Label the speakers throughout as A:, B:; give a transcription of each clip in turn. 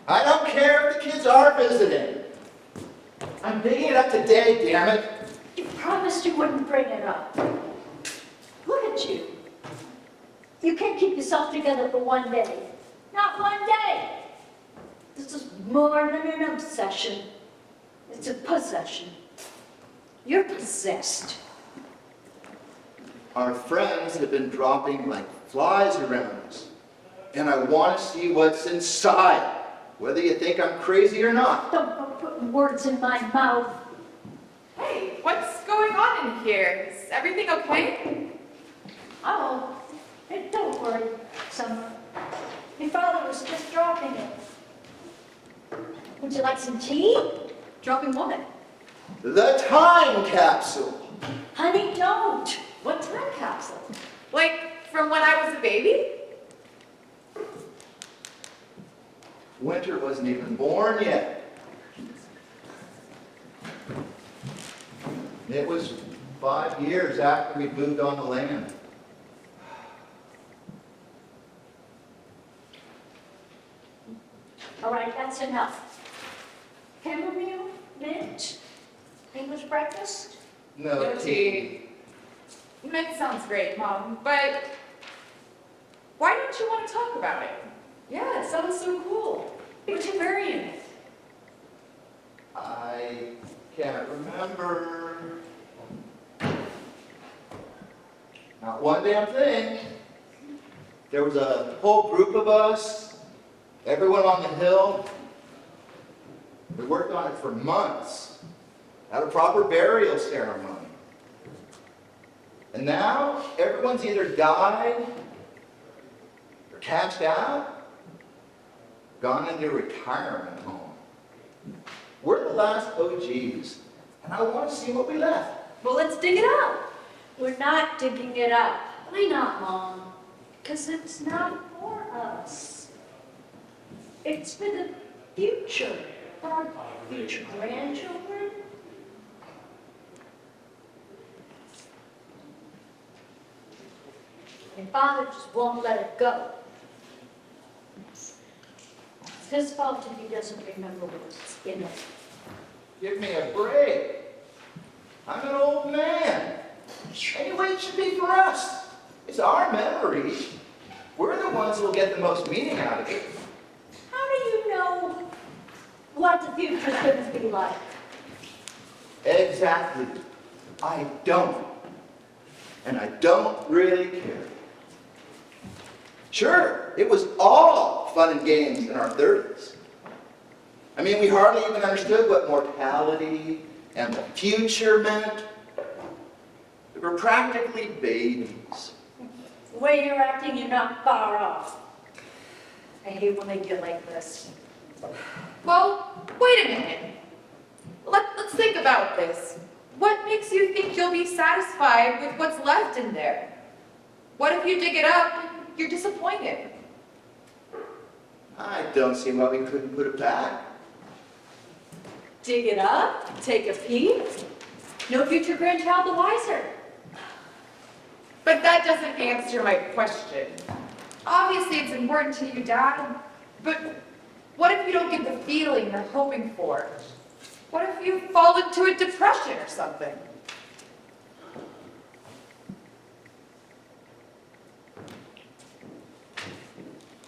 A: I don't care if the kids are visiting. I'm digging it up today, damn it.
B: You promised you wouldn't bring it up. Look at you. You can't keep yourself together for one day. Not one day. This is more than an obsession. It's a possession. You're possessed.
A: Our friends have been dropping like flies around us. And I want to see what's inside, whether you think I'm crazy or not.
B: Don't go putting words in my mouth.
C: Hey, what's going on in here? Is everything okay?
B: Oh, hey, don't worry, Summer. Your father was just dropping it. Would you like some tea?
C: Dropping what?
A: The time capsule.
B: Honey, don't. What time capsule?
C: Like from when I was a baby?
A: Winter wasn't even born yet. It was 5 years after we moved on the land.
B: All right, that's enough. Chamomile, mint, English breakfast?
A: No tea.
C: Mint sounds great, Mom, but why don't you want to talk about it?
D: Yeah, it sounds so cool. What'd you bury in it?
A: I can't remember. Not one damn thing. There was a whole group of us, everyone on the hill. We worked on it for months, had a proper burial ceremony. And now, everyone's either died, or cashed out, gone into retirement home. We're the last OGs, and I want to see what we left.
D: Well, let's dig it up.
B: We're not digging it up. Why not, Mom? Because it's not for us. It's for the future. For our future grandchildren. Your father just won't let it go. It's his fault if he doesn't remember what's in it.
A: Give me a break. I'm an old man. Anyway, it should be for us. It's our memories. We're the ones who will get the most meaning out of it.
B: How do you know what the future's going to be like?
A: Exactly. I don't. And I don't really care. Sure, it was all fun and games in our 30s. I mean, we hardly even understood what mortality and the future meant. We were practically babies.
B: The way you're acting, you're not far off. I hate when they get like this.
C: Well, wait a minute. Let's think about this. What makes you think you'll be satisfied with what's left in there? What if you dig it up and you're disappointed?
A: I don't see why we couldn't put it back.
D: Dig it up, take a peek. No future grandchild the wiser.
C: But that doesn't answer my question. Obviously, it's important to you, Dad, but what if you don't get the feeling you're hoping for? What if you fall into a depression or something?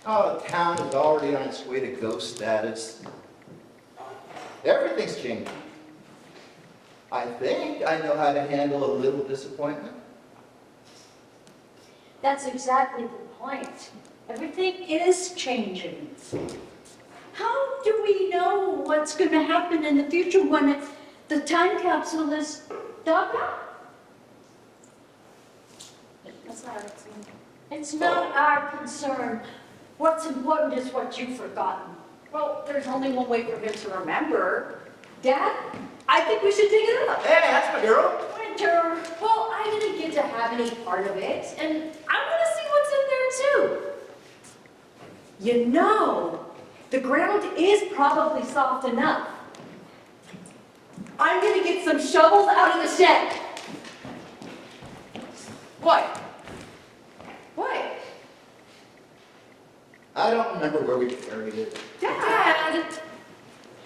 A: Oh, the town is already on its way to ghost status. Everything's changing. I think I know how to handle a little disappointment.
B: That's exactly the point. Everything is changing. How do we know what's going to happen in the future when the time capsule is dug up?
D: That's not our concern.
B: It's not our concern. What's important is what you've forgotten.
D: Well, there's only one way for him to remember. Dad, I think we should dig it up.
A: Hey, that's my girl.
B: Winter.
D: Well, I didn't get to have any part of it, and I want to see what's in there too. You know, the ground is probably soft enough. I'm gonna get some shovels out of the shed.
C: What? What?
A: I don't remember where we buried it.
C: Dad!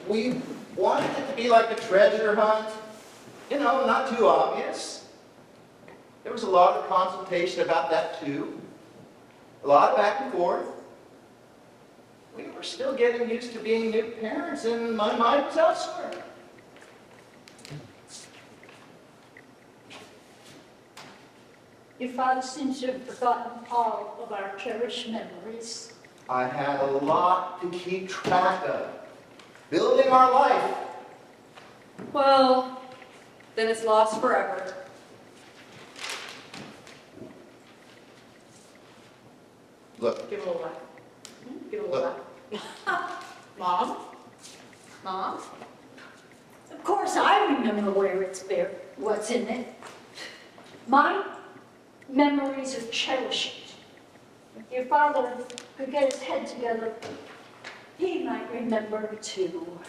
A: We wanted it to be like a treasure hunt. You know, not too obvious. There was a lot of consultation about that too. A lot of back and forth. We were still getting used to being new parents and my mind was elsewhere.
B: Your father seems to have forgotten all of our cherished memories.
A: I had a lot to keep track of. Building our life.
D: Well, then it's lost forever.
A: Look,
D: Give it a little laugh. Give it a little laugh. Mom? Mom?
B: Of course, I remember where it's buried, what's in it. My memories are cherished. If your father could get his head together, he might remember too.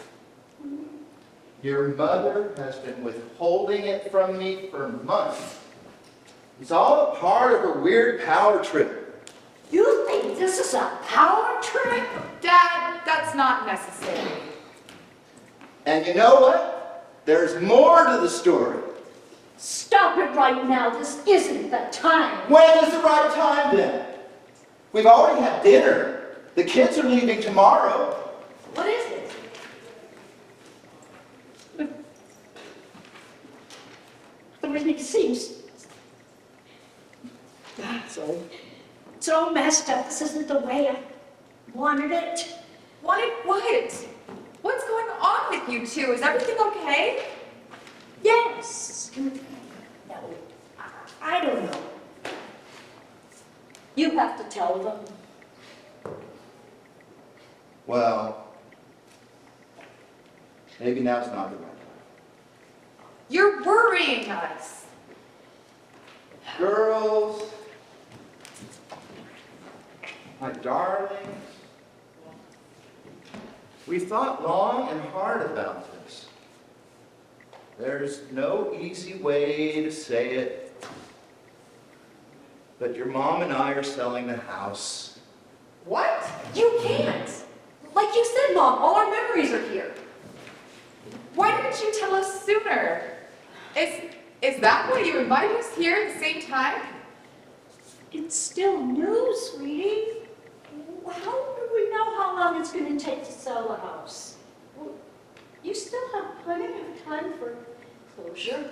A: your mother has been withholding it from me for months. It's all a part of her weird power trip.
B: You think this is a power trip?
C: Dad, that's not necessary.
A: And you know what? There's more to the story.
B: Stop it right now. This isn't the time.
A: When is the right time then? We've already had dinner. The kids are leaving tomorrow.
B: What is it? Everything seems so messed up. This isn't the way I wanted it.
C: Wanted what? What's going on with you two? Is everything okay?
B: Yes. No, I don't know. You have to tell them.
A: Well, maybe now's not the right time.
C: You're worrying us.
A: Girls, my darlings, we thought long and hard about this. There's no easy way to say it, but your mom and I are selling the house.
D: What? You can't. Like you said, Mom, all our memories are here.
C: Why didn't you tell us sooner? Is that why you invited us here at the same time?
B: It's still new, sweetie. How do we know how long it's going to take to sell the house? Well, you still have plenty of time for closure.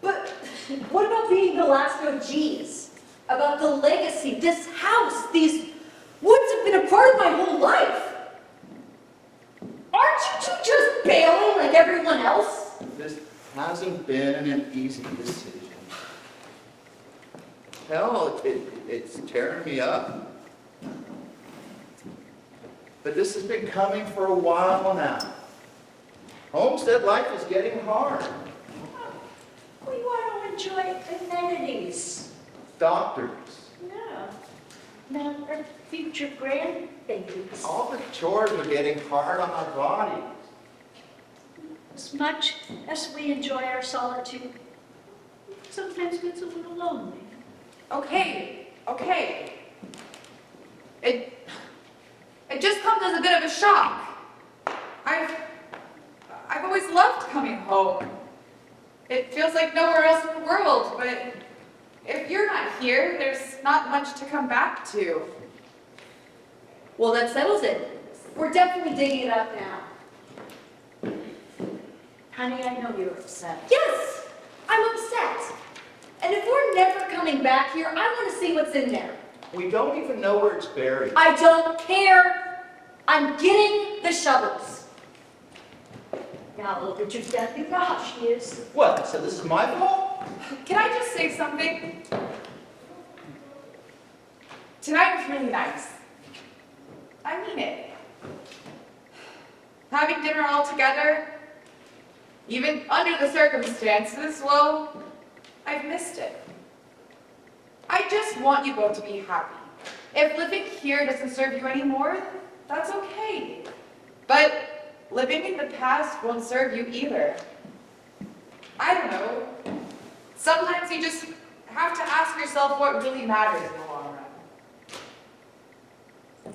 D: But what about being the last OGs? About the legacy, this house, these woods have been a part of my whole life. Aren't you two just bailing like everyone else?
A: This hasn't been an easy decision. Hell, it's tearing me up. But this has been coming for a while now. Homestead life is getting hard.
B: We want to enjoy amenities.
A: Doctors,
B: Yeah. Now, our future grandbabies.
A: all the chores are getting hard on our bodies.
B: As much as we enjoy our solitude, sometimes it gets a little lonely.
C: Okay. It just comes as a bit of a shock. I've always loved coming home. It feels like nowhere else in the world, but if you're not here, there's not much to come back to.
D: Well, that settles it. We're definitely digging it up now.
B: Honey, I know you're upset.
D: Yes, I'm upset. And if we're never coming back here, I want to see what's in there.
A: We don't even know where it's buried.
D: I don't care. I'm getting the shovels.
B: Now look at your deadly rush, she is.
A: What, so this is my fault?
C: Can I just say something? Tonight was really nice. I mean it. Having dinner all together, even under the circumstances, well, I've missed it. I just want you both to be happy. If living here doesn't serve you anymore, that's okay. But living in the past won't serve you either. I don't know. Sometimes you just have to ask yourself what really matters in the long run.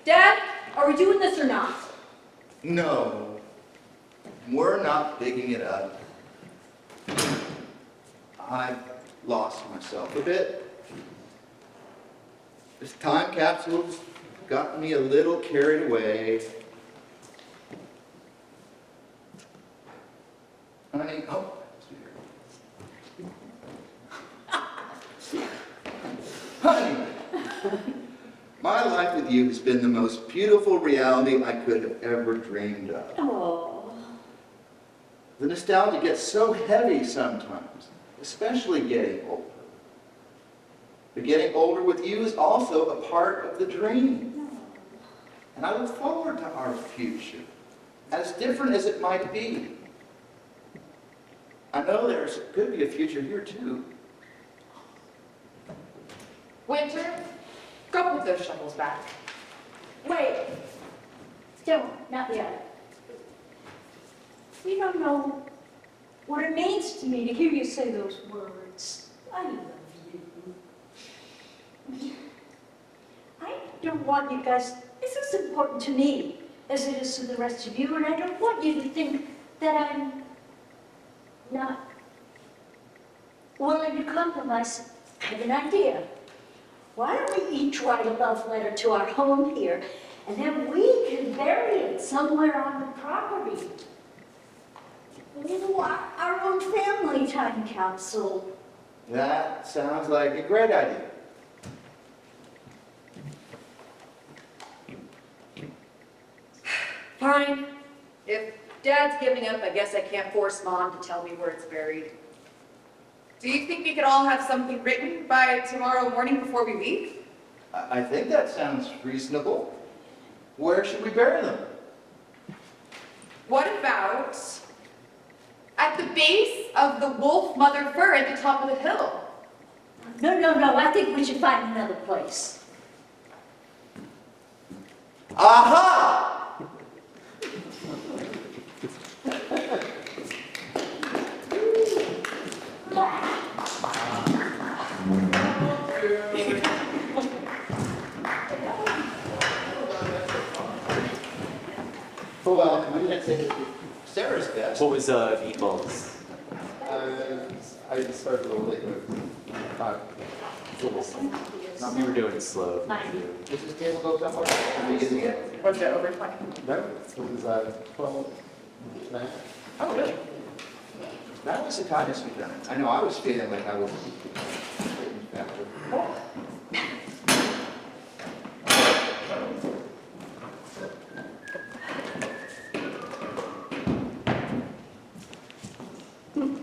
D: Dad, are we doing this or not?
A: No, we're not digging it up. I've lost myself a bit. This time capsule's got me a little carried away. Honey, oh. Honey, my life with you has been the most beautiful reality I could have ever dreamed of.
B: Oh,
A: The nostalgia gets so heavy sometimes, especially getting older. But getting older with you is also a part of the dream. And I look forward to our future, as different as it might be. I know could be a future here too.
C: Winter, go put those shovels back.
B: wait. Don't, not yet. You don't know what it means to me to hear you say those words. I love you. I don't want you guys, this is important to me as it is to the rest of you, and I don't want you to think that I'm not willing to compromise. I have an idea. Why don't we each write a love letter to our home here, and then we can bury it somewhere on the property. Our own family time capsule.
A: That sounds like a great idea.
D: Fine. If Dad's giving up, I guess I can't force Mom to tell me where it's buried.
C: Do you think we could all have something written by tomorrow morning before we leave?
A: I think that sounds reasonable. Where should we bury them?
C: What about at the base of the wolf mother fir at the top of the hill?
B: No, I think we should find another place.
A: Aha! Well, I'm gonna say Sarah's best.
E: What was meatballs?
F: I started a little late.
E: We were doing it slow.
A: Does this table go somewhere? Are we using it?
C: Was it over 20?
F: No, it was 12 and a half.
A: Oh, really? That was the kindest we've done it. I know I was feeling like I was